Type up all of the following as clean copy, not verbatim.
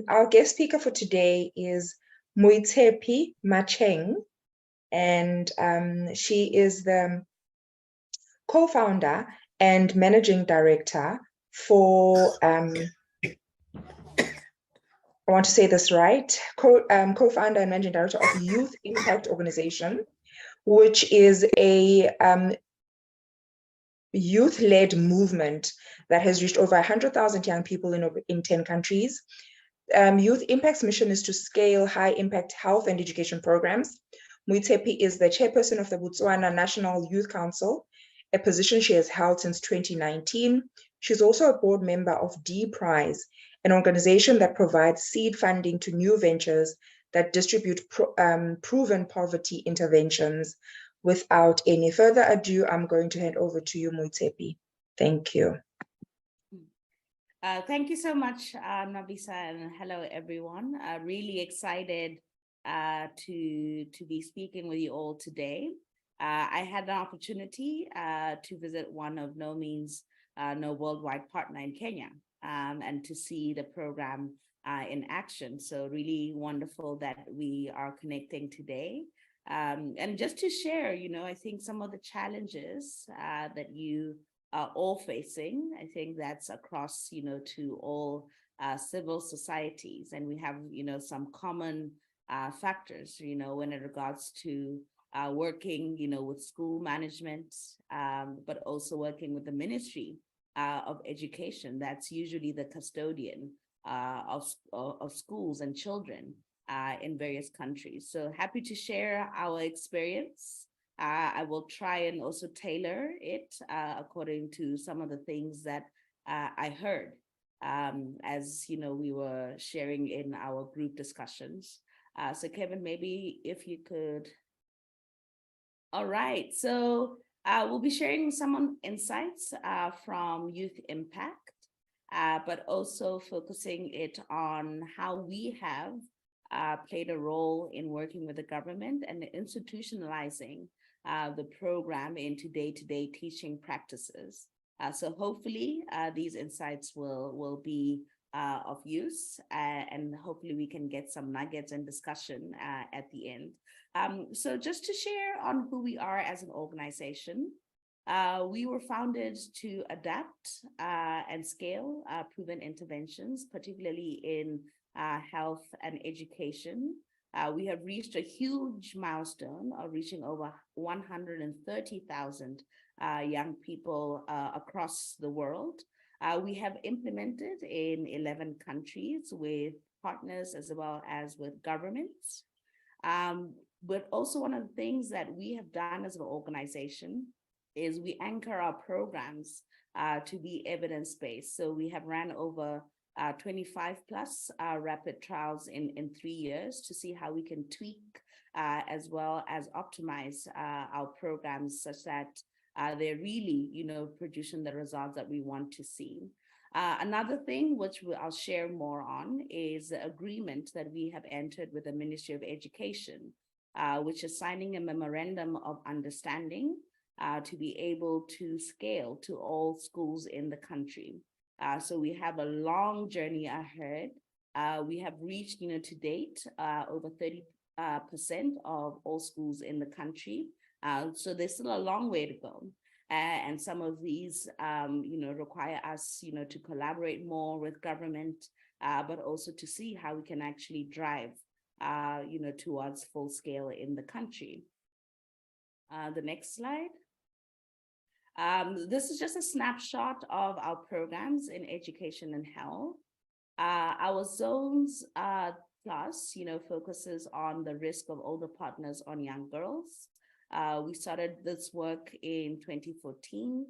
Our guest speaker for today is Moitshepi Macheng, and she is the co-founder and managing director for, I want to say this right, co-founder and managing director of Youth Impact Organization, which is a youth-led movement that has reached over 100,000 young people in 10 countries. Youth Impact's mission is to scale high-impact health and education programs. Moitshepi is the chairperson of the Botswana National Youth Council, a position she has held since 2019. She's also a board member of D-Prize, an organization that provides seed funding to new ventures that distribute proven poverty interventions. Without any further ado, I'm going to hand over to you, Moitshepi. Thank you. Thank you so much, Nabisa, and hello, everyone. Really excited to be speaking with you all today. I had an opportunity to visit one of No Means No worldwide partner in Kenya and to see the program in action. So really wonderful that we are connecting today. And just to share, I think some of the challenges that you are all facing, I think that's across, to all civil societies. And we have, some common factors, when it regards to working, with school management, but also working with the Ministry of Education. That's usually the custodian of schools and children in various countries. So happy to share our experience. I will try and also tailor it according to some of the things that I heard as we were sharing in our group discussions. So Kevin, maybe if you could. All right, so we'll be sharing some insights from Youth Impact, but also focusing it on how we have played a role in working with the government and institutionalizing the program into day-to-day teaching practices. So hopefully these insights will be of use and hopefully we can get some nuggets and discussion at the end. So just to share on who we are as an organization, we were founded to adapt and scale proven interventions, particularly in health and education. We have reached a huge milestone of reaching over 130,000 young people across the world. We have implemented in 11 countries with partners as well as with governments. But also one of the things that we have done as an organization is we anchor our programs to be evidence-based. So we have ran over 25 plus rapid trials in 3 years to see how we can tweak as well as optimize our programs such that they're really, producing the results that we want to see. Another thing which I'll share more on is the agreement that we have entered with the Ministry of Education, which is signing a memorandum of understanding to be able to scale to all schools in the country. So we have a long journey ahead. We have reached, to date, over 30% of all schools in the country. So there's still a long way to go. And some of these, require us, to collaborate more with government, but also to see how we can actually drive, towards full scale in the country. The next slide. This is just a snapshot of our programs in education and health. Our zones plus, focuses on the risk of older partners on young girls. We started this work in 2014.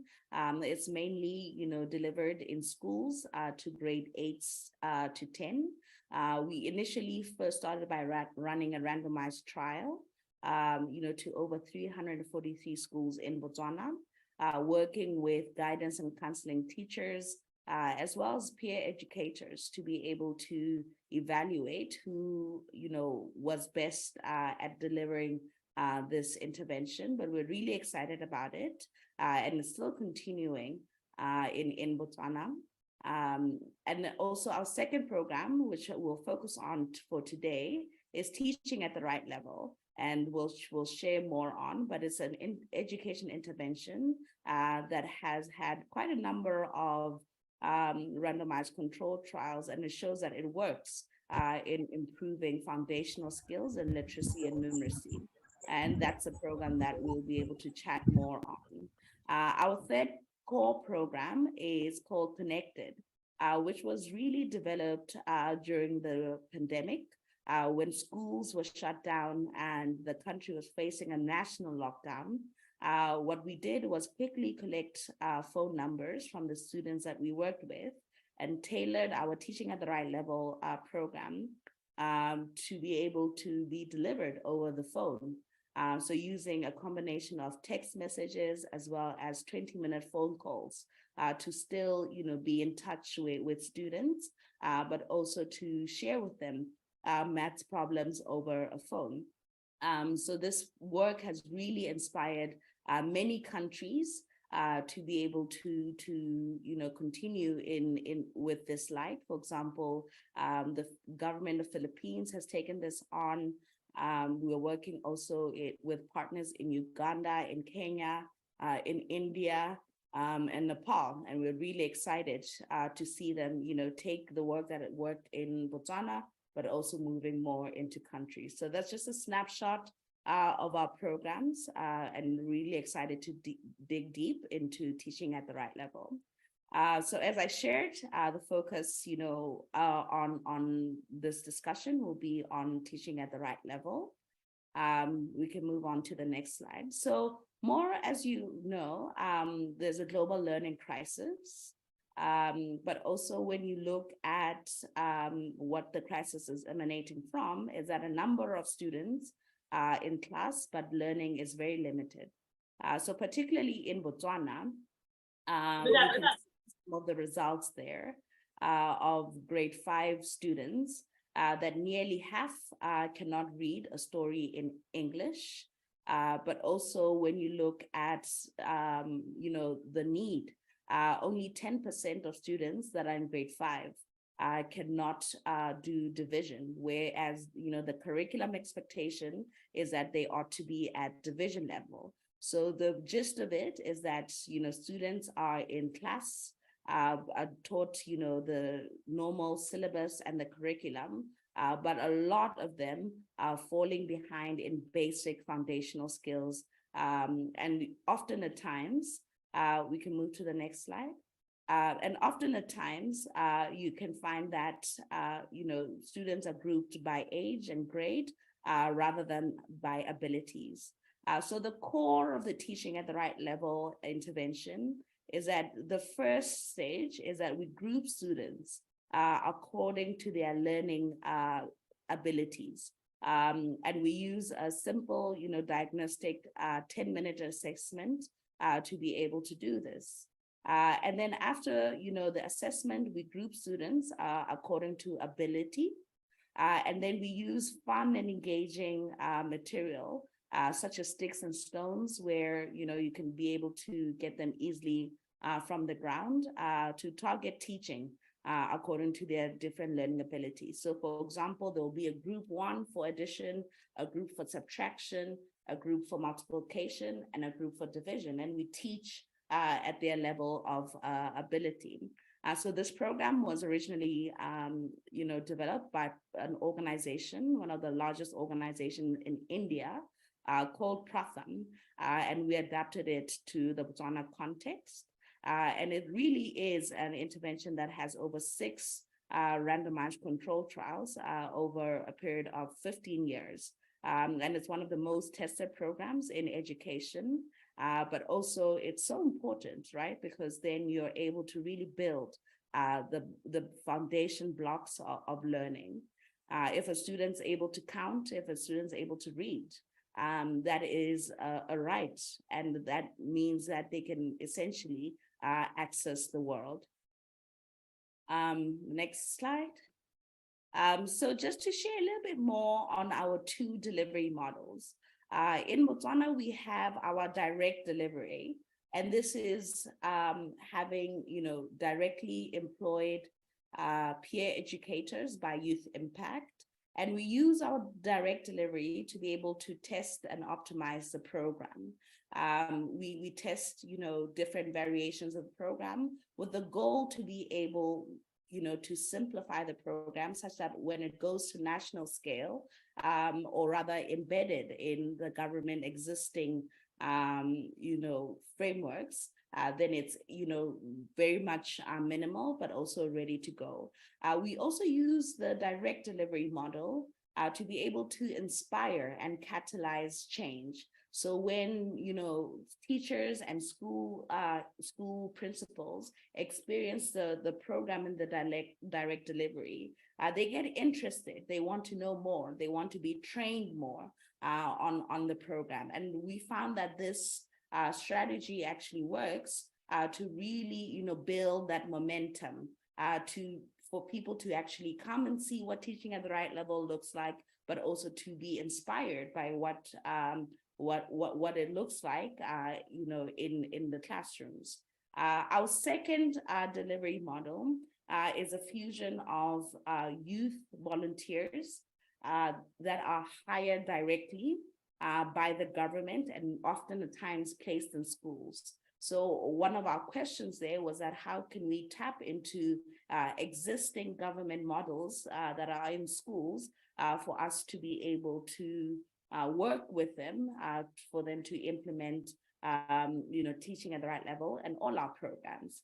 It's mainly, delivered in schools to grade 8 to 10. We initially first started by running a randomized trial, to over 343 schools in Botswana. Working with guidance and counseling teachers, as well as peer educators to be able to evaluate who, was best at delivering this intervention. But we're really excited about it, and it's still continuing in Botswana. And also our second program, which we'll focus on for today, is teaching at the right level. And we'll share more on, but it's an education intervention that has had quite a number of randomized controlled trials, and it shows that it works in improving foundational skills in literacy and numeracy. And that's a program that we'll be able to chat more on. Our third core program is called Connected, which was really developed during the pandemic, when schools were shut down and the country was facing a national lockdown. What we did was quickly collect phone numbers from the students that we worked with and tailored our Teaching at the Right Level program to be able to be delivered over the phone. So using a combination of text messages as well as 20-minute phone calls to still, be in touch with students, but also to share with them maths problems over a phone. So this work has really inspired many countries to be able to continue in with this light. For example, the government of Philippines has taken this on. We are working also with partners in Uganda, in Kenya, in India, and Nepal, and we're really excited to see them, take the work that it worked in Botswana, but also moving more into countries. So that's just a snapshot of our programs, and really excited to dig deep into teaching at the right level. So as I shared, the focus, on this discussion will be on teaching at the right level. We can move on to the next slide. So more, as you know, there's a global learning crisis. But also when you look at what the crisis is emanating from, is that a number of students in class, but learning is very limited. So particularly in Botswana, we can see some of the results there of grade 5 students that nearly half cannot read a story in English. But also when you look at, the need, only 10% of students that are in grade 5 cannot do division, whereas, the curriculum expectation is that they ought to be at division level. So the gist of it is that, students are in class, are taught, the normal syllabus and the curriculum, but a lot of them are falling behind in basic foundational skills. And often at times, we can move to the next slide. And often at times, you can find that, students are grouped by age and grade rather than by abilities. So the core of the teaching at the right level intervention is that the first stage is that we group students according to their learning abilities. And we use a simple, diagnostic 10-minute assessment to be able to do this. And then after, the assessment, we group students according to ability. And then we use fun and engaging material, such as sticks and stones, where, you can be able to get them easily from the ground to target teaching according to their different learning abilities. So for example, there will be a group 1 for addition, a group for subtraction, a group for multiplication, and a group for division. And we teach at their level of ability. So this program was originally, developed by an organization, one of the largest organizations in India, called Pratham, and we adapted it to the Botswana context. And it really is an intervention that has over 6 randomized controlled trials over a period of 15 years. And it's one of the most tested programs in education, but also it's so important, right? Because then you're able to really build the foundation blocks of learning. If a student's able to count, if a student's able to read, that is a right. And that means that they can essentially access the world. Next slide. So just to share a little bit more on our 2 delivery models. In Botswana, we have our direct delivery, And this is having, directly employed peer educators by Youth Impact. And we use our direct delivery to be able to test and optimize the program. We test, different variations of the program with the goal to be able, to simplify the program such that when it goes to national scale, or rather embedded in the government existing, frameworks, then it's, very much minimal, but also ready to go. We also use the direct delivery model to be able to inspire and catalyze change. So when, teachers and school principals experience the program in the direct delivery, they get interested. They want to know more. They want to be trained more on the program. And we found that this strategy actually works to really, build that momentum for people to actually come and see what teaching at the right level looks like, but also to be inspired by what it looks like, in the classrooms. Our second delivery model is a fusion of youth volunteers that are hired directly by the government and often at times placed in schools. So one of our questions there was that how can we tap into existing government models that are in schools for us to be able to work with them for them to implement teaching at the right level and all our programs.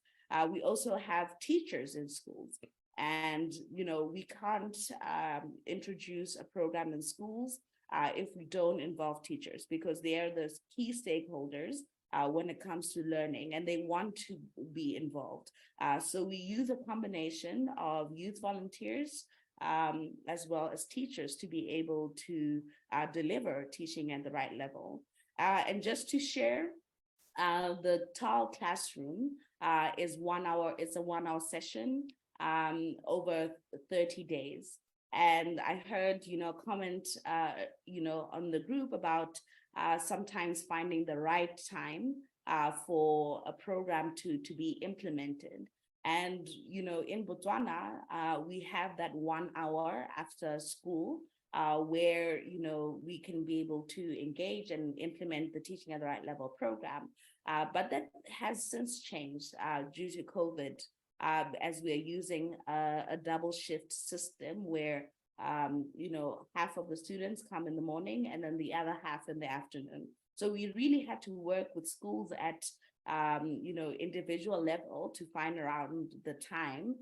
We also have teachers in schools, and we can't introduce a program in schools if we don't involve teachers, because they are the key stakeholders when it comes to learning, and they want to be involved. So we use a combination of youth volunteers as well as teachers to be able to deliver teaching at the right level. And just to share, the TAL classroom is 1 hour. It's a 1 hour session over 30 days. And I heard, comment, on the group about sometimes finding the right time for a program to be implemented. And, in Botswana, we have that 1 hour after school where, we can be able to engage and implement the teaching at the right level program. But that has since changed due to COVID, as we are using a double shift system where, half of the students come in the morning and then the other half in the afternoon. So we really had to work with schools at individual level to find around the time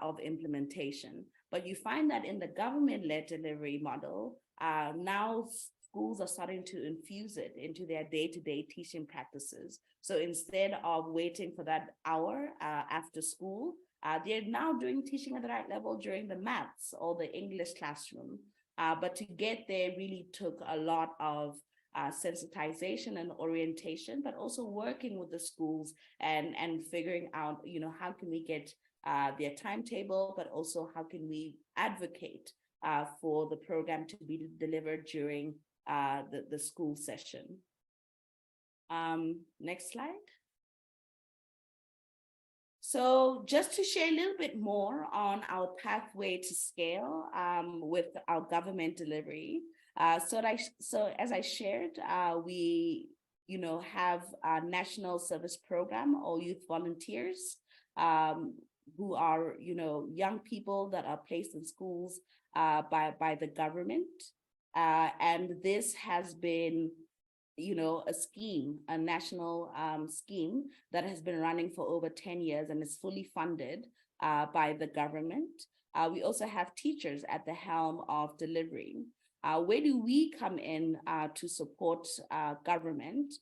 of implementation. But you find that in the government-led delivery model, now schools are starting to infuse it into their day-to-day teaching practices. So instead of waiting for that hour after school, they're now doing teaching at the right level during the maths or the English classroom. But to get there really took a lot of sensitization and orientation, but also working with the schools and figuring out, how can we get their timetable, but also how can we advocate for the program to be delivered during the school session. Next slide. So just to share a little bit more on our pathway to scale with our government delivery. So as I shared, we have a national service program or youth volunteers who are young people that are placed in schools by the government, and this has been a scheme, a national scheme that has been running for over 10 years and is fully funded by the government. We also have teachers at the helm of delivery. Where do we come in to support government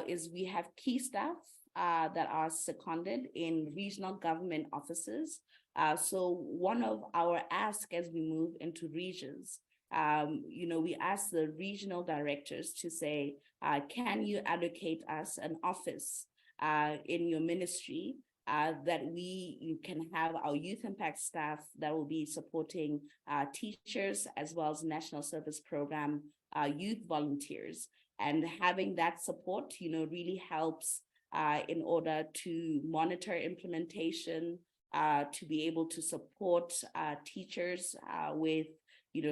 is we have key staff that are seconded in regional government offices. So one of our asks as we move into regions, we ask the regional directors to say, can you allocate us an office in your ministry that we can have our youth impact staff that will be supporting teachers as well as national service program youth volunteers. And having that support, really helps in order to monitor implementation, to be able to support teachers with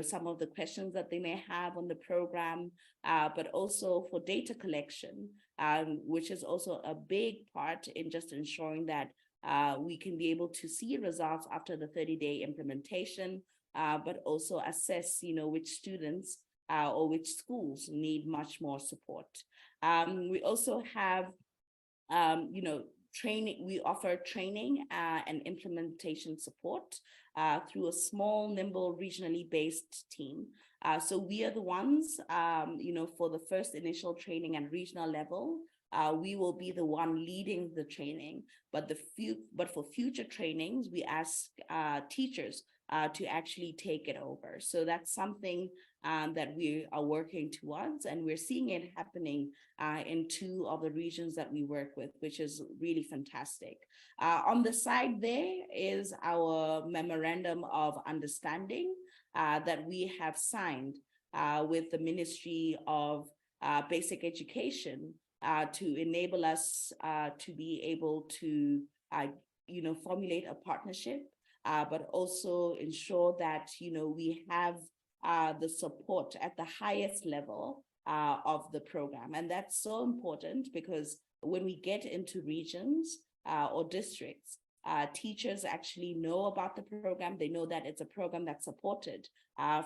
some of the questions that they may have on the program, but also for data collection, which is also a big part in just ensuring that we can be able to see results after the 30-day implementation, but also assess, which students or which schools need much more support. We also have, training. We offer training and implementation support through a small, nimble, regionally based team. So we are the ones, for the first initial training and regional level, we will be the one leading the training, but for future trainings, we ask teachers to actually take it over. So that's something that we are working towards, and we're seeing it happening in 2 of the regions that we work with, which is really fantastic. On the side there is our memorandum of understanding that we have signed with the Ministry of Basic Education to enable us to be able to, formulate a partnership, but also ensure that, we have the support at the highest level of the program. And that's so important because when we get into regions or districts, teachers actually know about the program. They know that it's a program that's supported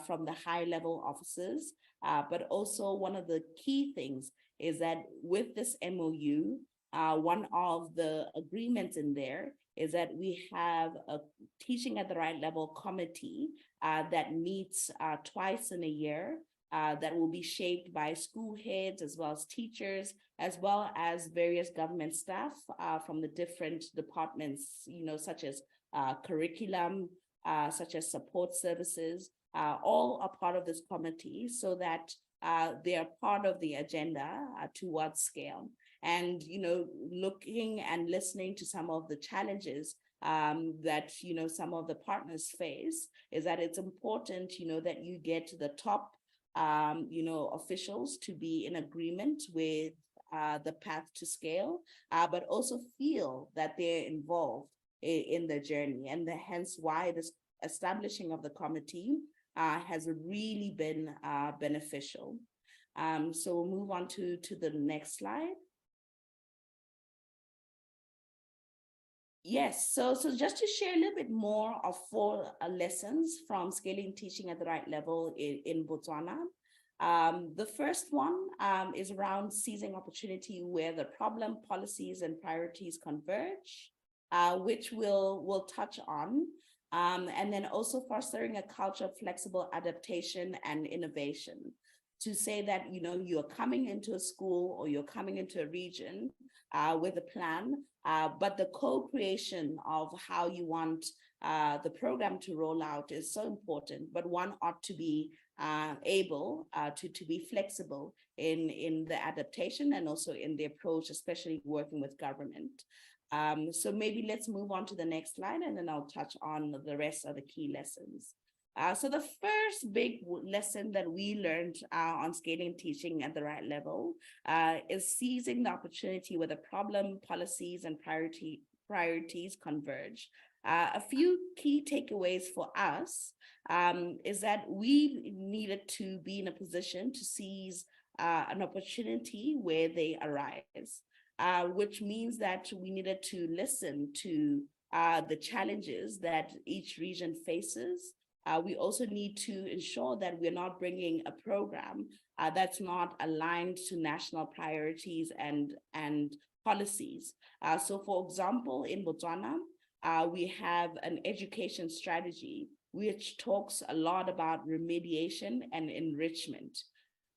from the high level officers. But also one of the key things is that with this MOU, one of the agreements in there is that we have a teaching at the right level committee that meets twice in a year, that will be shaped by school heads as well as teachers, as well as various government staff from the different departments, such as curriculum, such as support services, all are part of this committee so that they are part of the agenda towards scale. And, looking and listening to some of the challenges that, some of the partners face, is that it's important, that you get the top, officials to be in agreement with the path to scale, but also feel that they're involved in the journey. And hence why this establishing of the committee has really been beneficial. So we'll move on to the next slide. Yes, so just to share a little bit more of 4 lessons from scaling teaching at the right level in Botswana. The first one is around seizing opportunity where the problem, policies, and priorities converge, which we'll touch on. And then also fostering a culture of flexible adaptation and innovation. To say that, you're coming into a school or you're coming into a region with a plan, but the co-creation of how you want the program to roll out is so important, but one ought to be able to be flexible in the adaptation and also in the approach, especially working with government. So maybe let's move on to the next slide, and then I'll touch on the rest of the key lessons. So the first big lesson that we learned on scaling teaching at the right level is seizing the opportunity where the problem, policies, and priorities converge. A few key takeaways for us is that we needed to be in a position to seize an opportunity where they arise, which means that we needed to listen to the challenges that each region faces. We also need to ensure that we're not bringing a program that's not aligned to national priorities and policies. So for example, in Botswana, we have an education strategy which talks a lot about remediation and enrichment.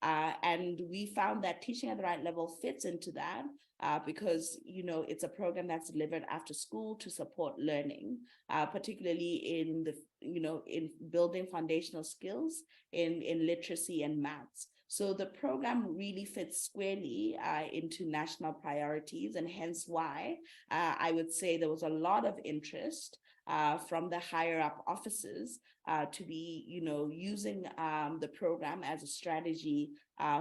And we found that teaching at the right level fits into that because, it's a program that's delivered after school to support learning, particularly in the, in building foundational skills in literacy and maths. So the program really fits squarely into national priorities, and hence why I would say there was a lot of interest from the higher up offices to be, using the program as a strategy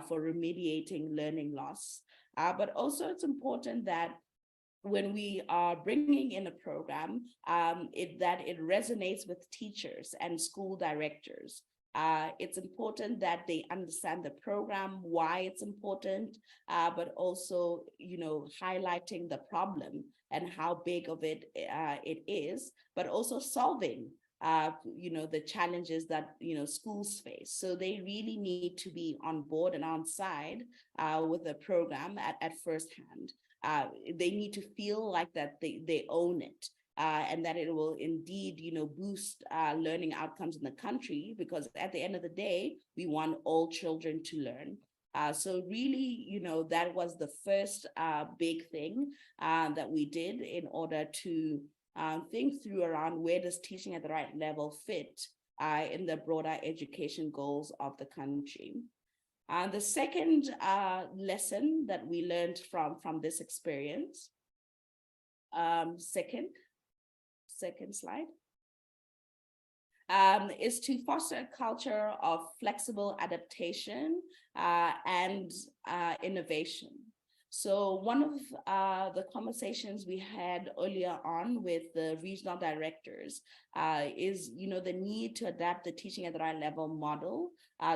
for remediating learning loss. But also it's important that when we are bringing in a program, that it resonates with teachers and school directors. It's important that they understand the program, why it's important, but also, highlighting the problem and how big of it is, but also solving the challenges that schools face. So they really need to be on board and on side with the program at first hand. They need to feel like that they own it. And that it will indeed, boost learning outcomes in the country, because at the end of the day, we want all children to learn. So really, that was the first big thing that we did in order to think through around where does teaching at the right level fit in the broader education goals of the country. The second lesson that we learned from this experience, second slide, is to foster a culture of flexible adaptation and innovation. So one of the conversations we had earlier on with the regional directors is, the need to adapt the teaching at the right level model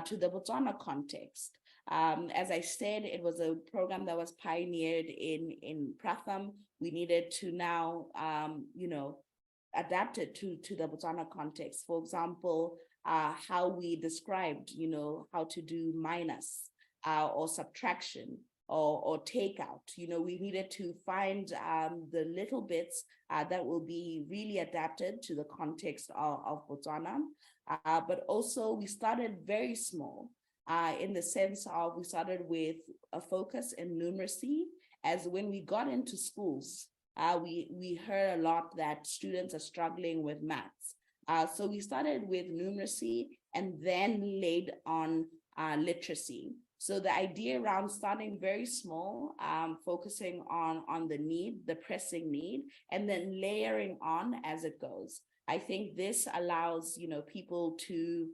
to the Botswana context. As I said, it was a program that was pioneered in Pratham. We needed to now, adapt it to the Botswana context. For example, how we described, how to do minus or subtraction, or takeout. We needed to find the little bits that will be really adapted to the context of Botswana. But also we started very small in the sense of we started with a focus in numeracy, as when we got into schools, we heard a lot that students are struggling with maths. So we started with numeracy and then laid on literacy. So the idea around starting very small, focusing on the need, the pressing need, and then layering on as it goes. I think this allows, people to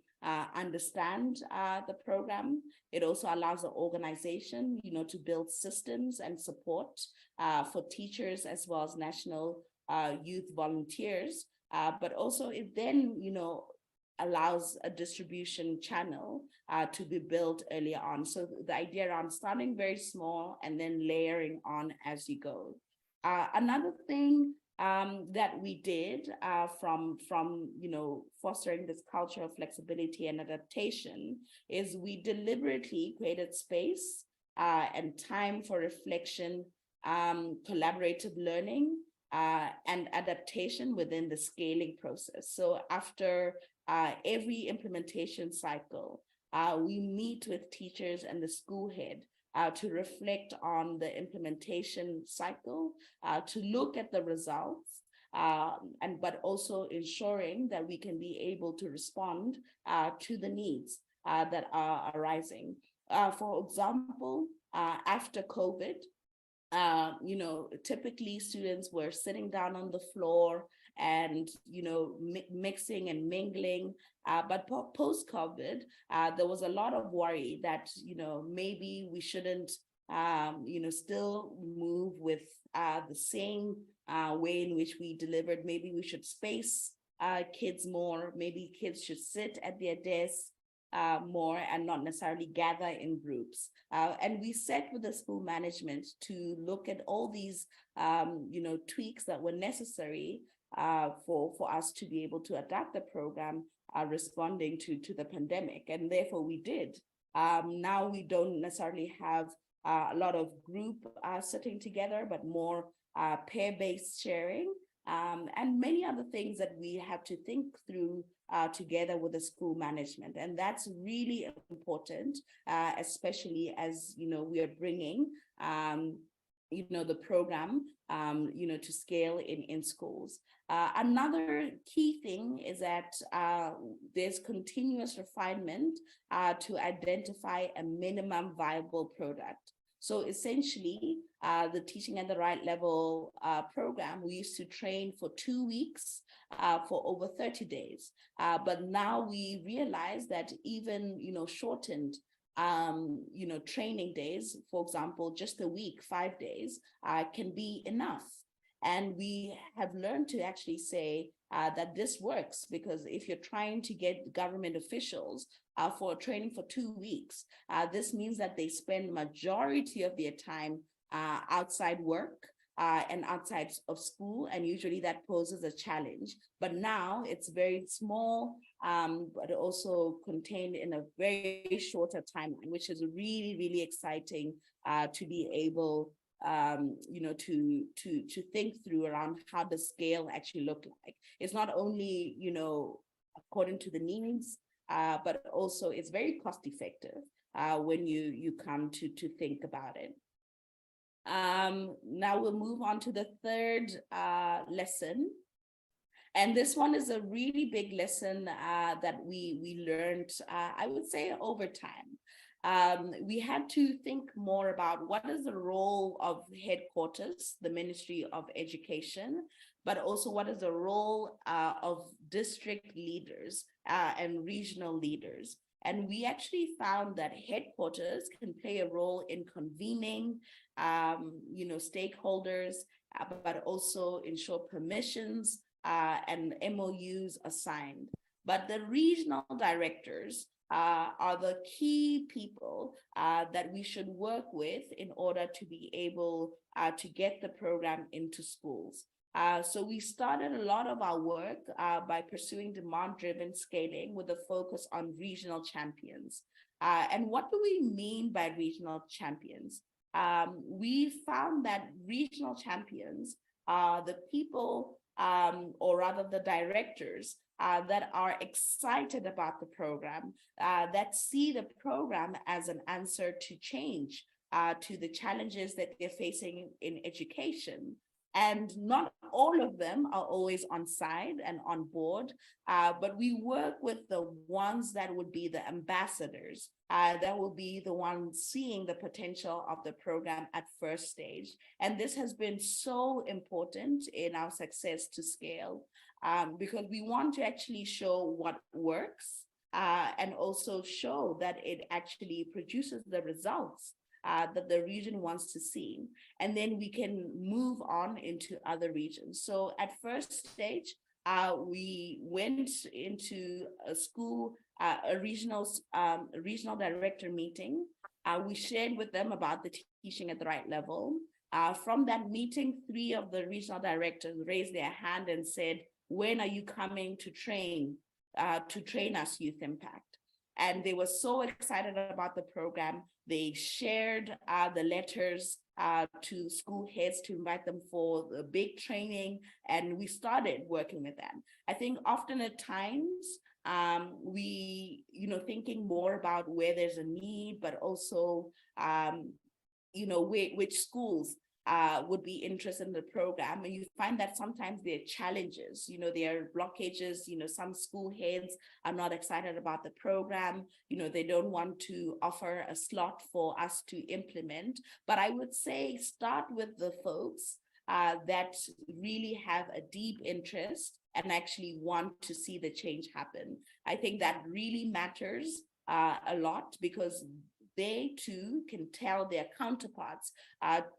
understand the program. It also allows the organization, to build systems and support for teachers as well as national youth volunteers. But also it then, allows a distribution channel to be built earlier on. So the idea around starting very small and then layering on as you go. Another thing that we did from fostering this culture of flexibility and adaptation is we deliberately created space and time for reflection, collaborative learning, and adaptation within the scaling process. So after every implementation cycle, we meet with teachers and the school head to reflect on the implementation cycle, to look at the results, but also ensuring that we can be able to respond to the needs that are arising. For example, after COVID, typically students were sitting down on the floor and, mixing and mingling. But post-COVID, there was a lot of worry that, maybe we shouldn't, still move with the same way in which we delivered. Maybe we should space kids more. Maybe kids should sit at their desks more and not necessarily gather in groups. And we sat with the school management to look at all these, tweaks that were necessary for us to be able to adapt the program responding to the pandemic. And therefore we did. Now we don't necessarily have a lot of group sitting together, but more pair-based sharing. And many other things that we have to think through together with the school management. And that's really important, especially as, we are bringing, the program, to scale in schools. Another key thing is that there's continuous refinement to identify a minimum viable product. So essentially, the Teaching at the Right Level program, we used to train for 2 weeks for over 30 days. But now we realize that even, shortened, training days, for example, just a week, 5 days, can be enough. And we have learned to actually say that this works, because if you're trying to get government officials for training for 2 weeks, this means that they spend majority of their time outside work and outside of school, and usually that poses a challenge. But now it's very small, but also contained in a very shorter timeline, which is really, really exciting to be able to think through around how the scale actually look like. It's not only, according to the needs, but also it's very cost effective when you come to think about it. Now we'll move on to the third lesson. And this one is a really big lesson that we learned, I would say, over time. We had to think more about what is the role of headquarters, the Ministry of Education, but also what is the role of district leaders and regional leaders. And we actually found that headquarters can play a role in convening, stakeholders, but also ensure permissions and MOUs are signed. But the regional directors are the key people that we should work with in order to be able to get the program into schools. So we started a lot of our work by pursuing demand-driven scaling with a focus on regional champions. And what do we mean by regional champions? We found that regional champions are the people, or rather the directors, that are excited about the program, that see the program as an answer to change, to the challenges that they're facing in education. And not all of them are always on side and on board, but we work with the ones that would be the ambassadors, that will be the ones seeing the potential of the program at first stage. And this has been so important in our success to scale, because we want to actually show what works, and also show that it actually produces the results that the region wants to see. And then we can move on into other regions. So at first stage, we went into a school, a regional director meeting. We shared with them about the teaching at the right level. From that meeting, 3 of the regional directors raised their hand and said, when are you coming to train us Youth Impact? And they were so excited about the program. They shared the letters to school heads to invite them for the big training, and we started working with them. I think often at times we, thinking more about where there's a need, but also, which schools would be interested in the program. And you find that sometimes there are challenges, there are blockages, some school heads are not excited about the program, they don't want to offer a slot for us to implement. But I would say start with the folks that really have a deep interest and actually want to see the change happen. I think that really matters a lot, because they too can tell their counterparts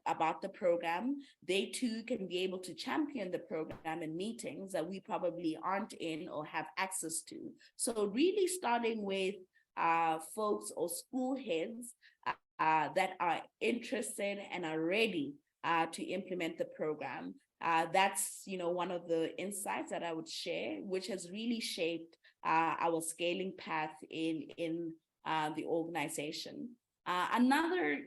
about the program. They too can be able to champion the program in meetings that we probably aren't in or have access to. So really starting with folks or school heads that are interested and are ready to implement the program. That's one of the insights that I would share, which has really shaped our scaling path in the organization. Another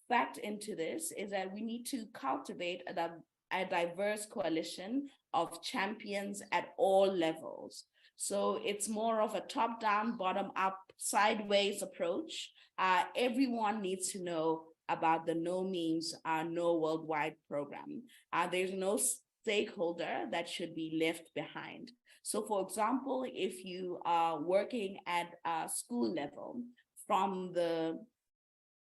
fact into this is that we need to cultivate a diverse coalition of champions at all levels. So it's more of a top-down, bottom-up, sideways approach. Everyone needs to know about the No Means No Worldwide program. There's no stakeholder that should be left behind. So for example, if you are working at a school level, from the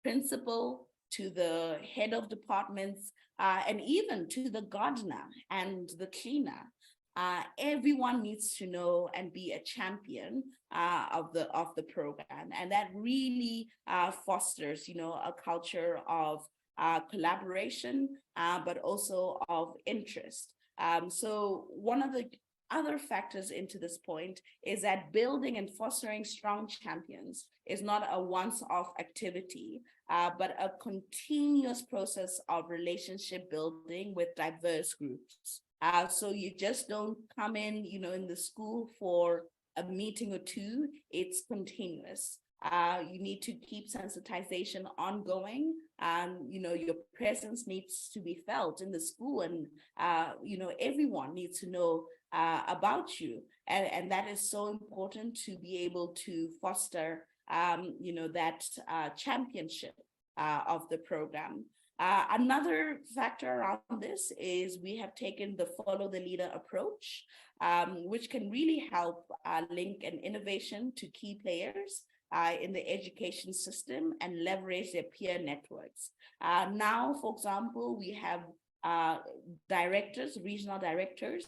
principal to the head of departments, and even to the gardener and the cleaner, everyone needs to know and be a champion of the program. And that really fosters, a culture of collaboration, but also of interest. So one of the other factors into this point is that building and fostering strong champions is not a once-off activity, but a continuous process of relationship building with diverse groups. So you just don't come in, in the school for a meeting or two, it's continuous. You need to keep sensitization ongoing. Your presence needs to be felt in the school, and everyone needs to know about you, and that is so important to be able to foster that championship of the program. Another factor around this is we have taken the follow the leader approach, which can really help link an innovation to key players in the education system and leverage their peer networks. Now, for example, we have directors, regional directors,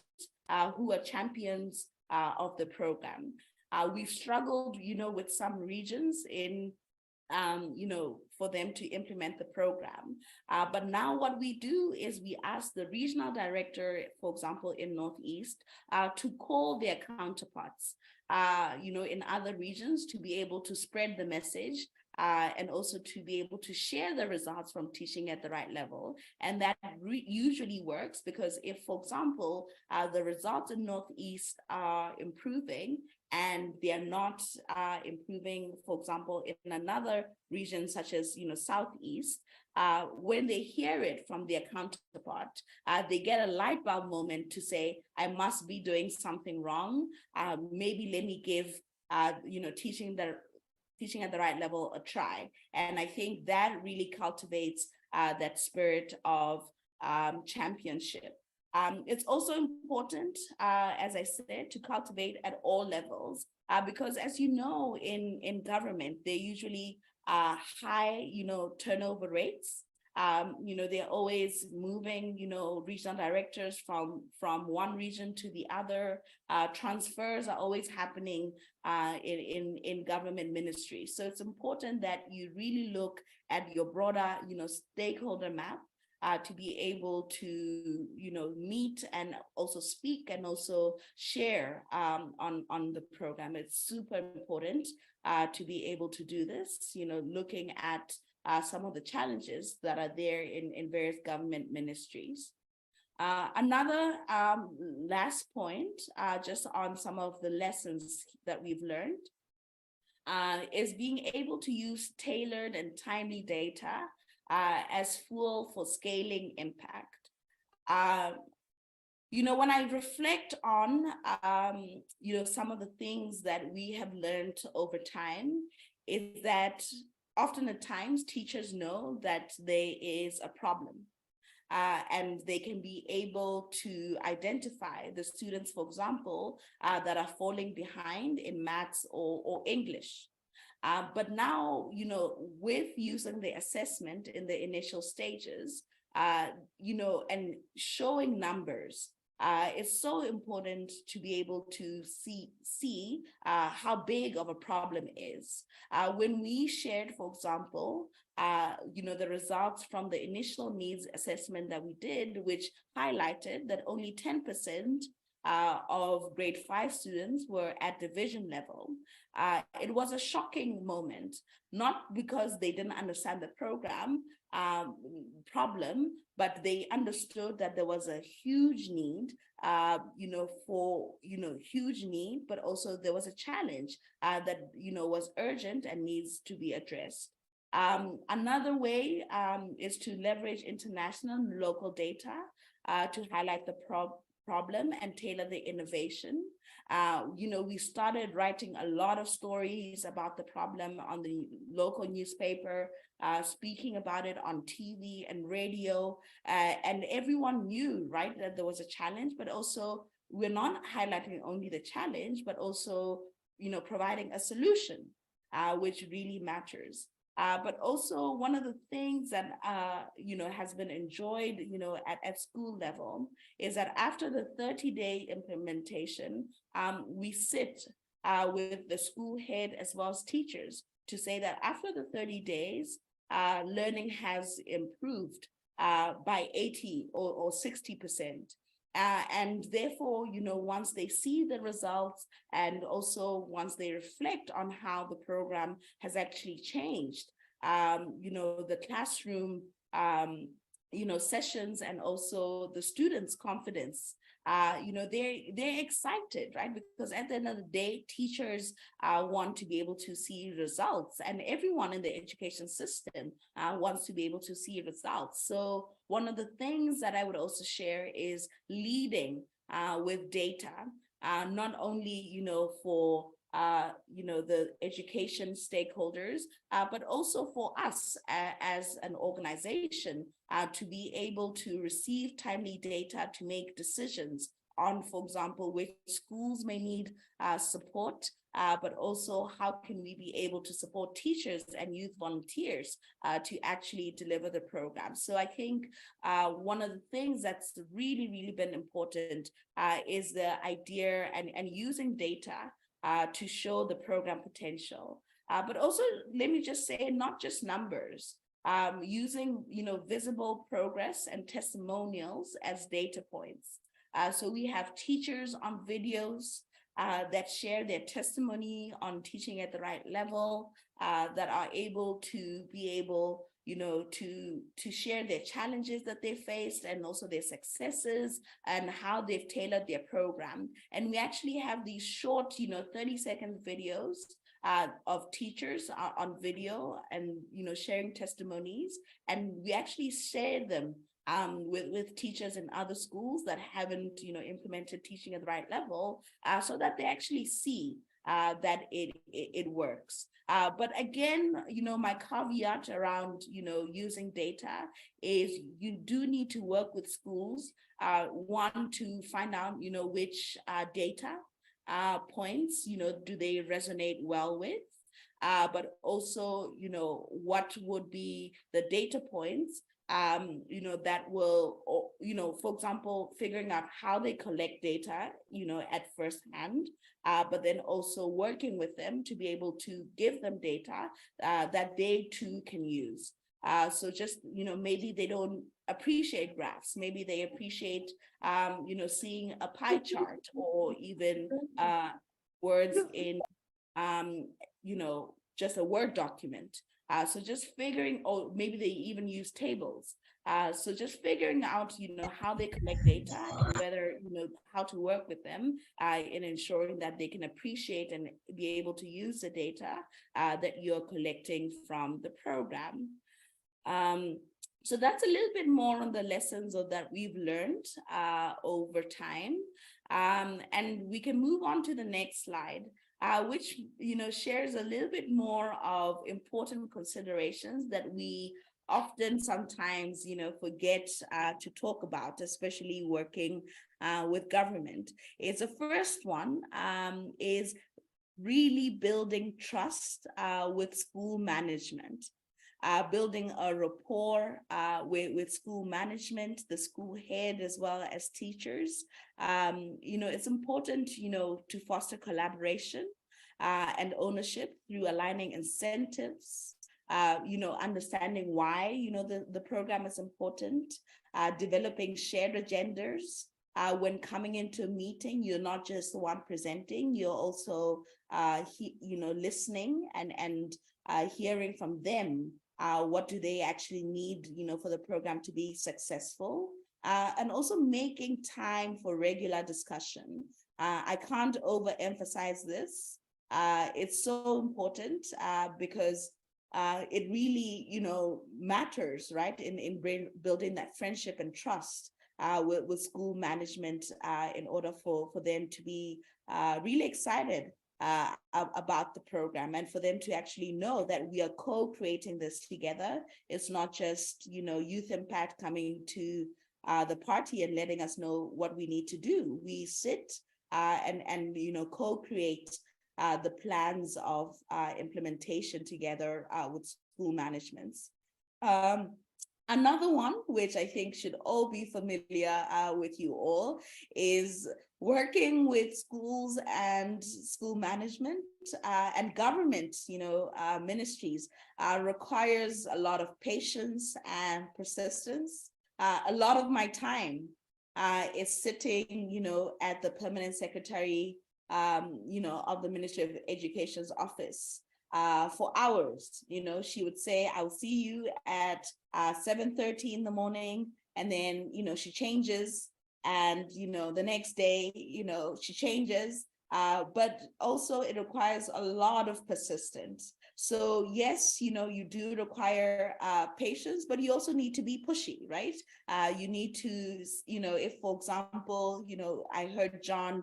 who are champions of the program. We've struggled, with some regions in for them to implement the program. But now what we do is we ask the regional director, for example, in Northeast, to call their counterparts, in other regions to be able to spread the message and also to be able to share the results from teaching at the right level. And that usually works because if, for example, the results in Northeast are improving and they are not improving, for example, in another region such as, Southeast, when they hear it from their counterpart, they get a light bulb moment to say, I must be doing something wrong. Maybe let me give, teaching at the right level a try. And I think that really cultivates that spirit of championship. It's also important, as I said, to cultivate at all levels, because as you know, in government, they usually high, turnover rates. They're always moving, regional directors from one region to the other. Transfers are always happening in government ministries. So it's important that you really look at your broader, stakeholder map to be able to, meet and also speak and also share on the program. It's super important to be able to do this, looking at some of the challenges that are there in various government ministries. Another last point, just on some of the lessons that we've learned, is being able to use tailored and timely data as fuel for scaling impact. When I reflect on, some of the things that we have learned over time is that often at times teachers know that there is a problem and they can be able to identify the students, for example, that are falling behind in maths or English. But now, with using the assessment in the initial stages, and showing numbers, it's so important to be able to see how big of a problem is. When we shared, for example, the results from the initial needs assessment that we did, which highlighted that only 10% of grade 5 students were at division level. It was a shocking moment, not because they didn't understand the program problem, but they understood that there was a huge need, huge need, but also there was a challenge that, was urgent and needs to be addressed. Another way is to leverage international and local data to highlight the problem and tailor the innovation. We started writing a lot of stories about the problem on the local newspaper, speaking about it on TV and radio, and everyone knew, right, that there was a challenge, but also we're not highlighting only the challenge, but also, providing a solution, which really matters. But also one of the things that, has been enjoyed, at school level is that after the 30-day implementation, we sit with the school head as well as teachers to say that after the 30 days, learning has improved by 80 or 60%. And therefore, once they see the results and also once they reflect on how the program has actually changed, the classroom, sessions and also the students' confidence, they're excited, right? Because at the end of the day, teachers want to be able to see results, and everyone in the education system wants to be able to see results. So one of the things that I would also share is leading with data, not only, for the education stakeholders, but also for us as an organization to be able to receive timely data to make decisions on, for example, which schools may need support, but also how can we be able to support teachers and youth volunteers to actually deliver the program. So I think one of the things that's really, really been important is the idea and using data to show the program potential. But also, let me just say, not just numbers, using visible progress and testimonials as data points. So we have teachers on videos that share their testimony on teaching at the right level, that are able to to share their challenges that they faced and also their successes and how they've tailored their program. And we actually have these short, 30-second videos of teachers on video and, sharing testimonies. And we actually share them with teachers in other schools that haven't, implemented teaching at the right level, so that they actually see that it works. But again, my caveat around, using data is you do need to work with schools, one, to find out, which data points, do they resonate well with, but also, what would be the data points that will, for example, figuring out how they collect data, at first hand, but then also working with them to be able to give them data that they too can use. So just, maybe they don't appreciate graphs, maybe they appreciate, seeing a pie chart or even words in, just a Word document. So just figuring, or maybe they even use tables. So just figuring out, how they collect data and whether, how to work with them in ensuring that they can appreciate and be able to use the data that you're collecting from the program. So that's a little bit more on the lessons that we've learned over time. And we can move on to the next slide. Which shares a little bit more of important considerations that we often sometimes forget to talk about, especially working with government. Is the first one is really building trust with school management. Building a rapport with school management, the school head, as well as teachers. It's important, to foster collaboration and ownership through aligning incentives, understanding why, the program is important, developing shared agendas. When coming into a meeting, you're not just the one presenting, you're also, listening and hearing from them. What do they actually need, for the program to be successful? And also making time for regular discussion. I can't overemphasize this. It's so important because it really, matters, right? In building that friendship and trust with school management in order for them to be really excited about the program, and for them to actually know that we are co-creating this together. It's not just, Youth Impact coming to the party and letting us know what we need to do. We sit and co-create the plans of implementation together with school managements. Another one, which I think should all be familiar with you all, is working with schools and school management and government, ministries requires a lot of patience and persistence. A lot of my time is sitting, at the permanent secretary, of the Ministry of Education's office. For hours, she would say, I'll see you at 7:30 in the morning. And then, she changes. And, the next day, she changes. But also it requires a lot of persistence. So yes, you do require patience, but you also need to be pushy, right? You need to, if, for example, I heard John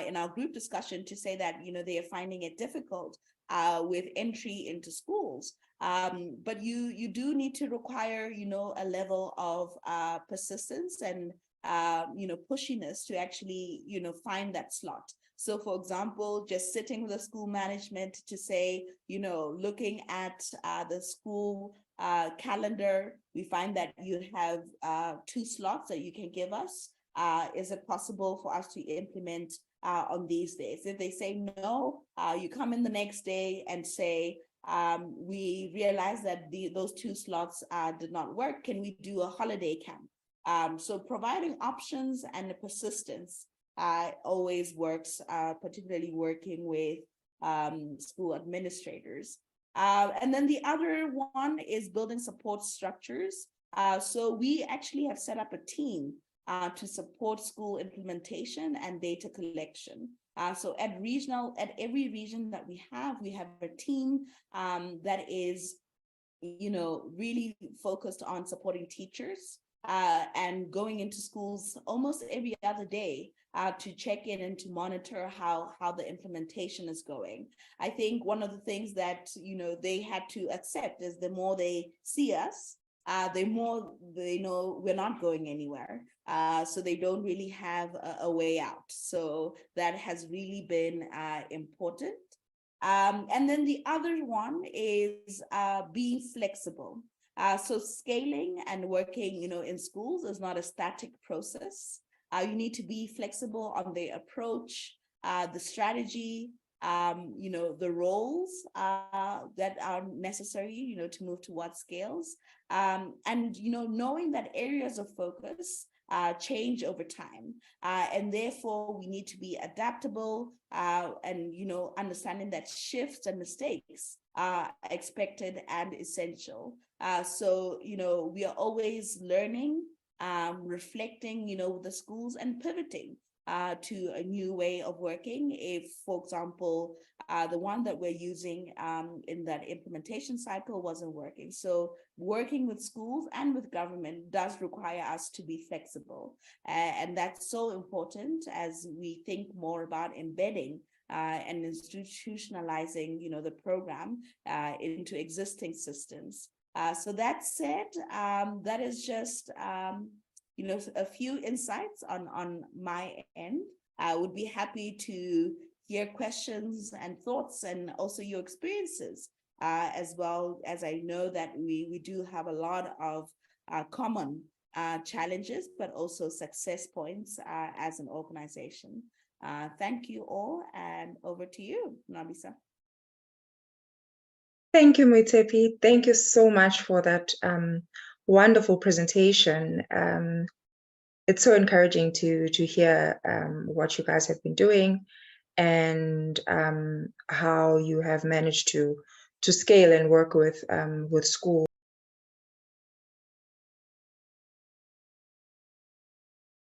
in our group discussion to say that, they are finding it difficult with entry into schools. But you do need to require, a level of persistence and, pushiness to actually, find that slot. So for example, just sitting with the school management to say, looking at the school calendar, we find that you have 2 slots that you can give us. Is it possible for us to implement on these days? If they say no, you come in the next day and say, we realize that those 2 slots did not work. Can we do a holiday camp? So providing options and the persistence always works, particularly working with school administrators. And then the other one is building support structures. So we actually have set up a team to support school implementation and data collection. So at every region that we have a team that is, really focused on supporting teachers and going into schools almost every other day to check in and to monitor how the implementation is going. I think one of the things that, they had to accept is the more they see us, the more they know we're not going anywhere. So they don't really have a way out. So that has really been important. And then the other one is being flexible. So scaling and working, in schools is not a static process. You need to be flexible on the approach, the strategy, the roles that are necessary, to move towards scales. And, knowing that areas of focus change over time. And therefore, we need to be adaptable and, understanding that shifts and mistakes are expected and essential. So, we are always learning, reflecting, with the schools and pivoting to a new way of working. If, for example, the one that we're using in that implementation cycle wasn't working. So working with schools and with government does require us to be flexible. And that's so important as we think more about embedding and institutionalizing, the program into existing systems. So that said, that is just a few insights on my end. I would be happy to hear questions and thoughts and also your experiences, as well, as I know that we do have a lot of common challenges, but also success points as an organization. Thank you all, and over to you, Nabisa. Thank you, Moitepi. Thank you so much for that wonderful presentation. It's so encouraging to hear what you guys have been doing and how you have managed to scale and work with schools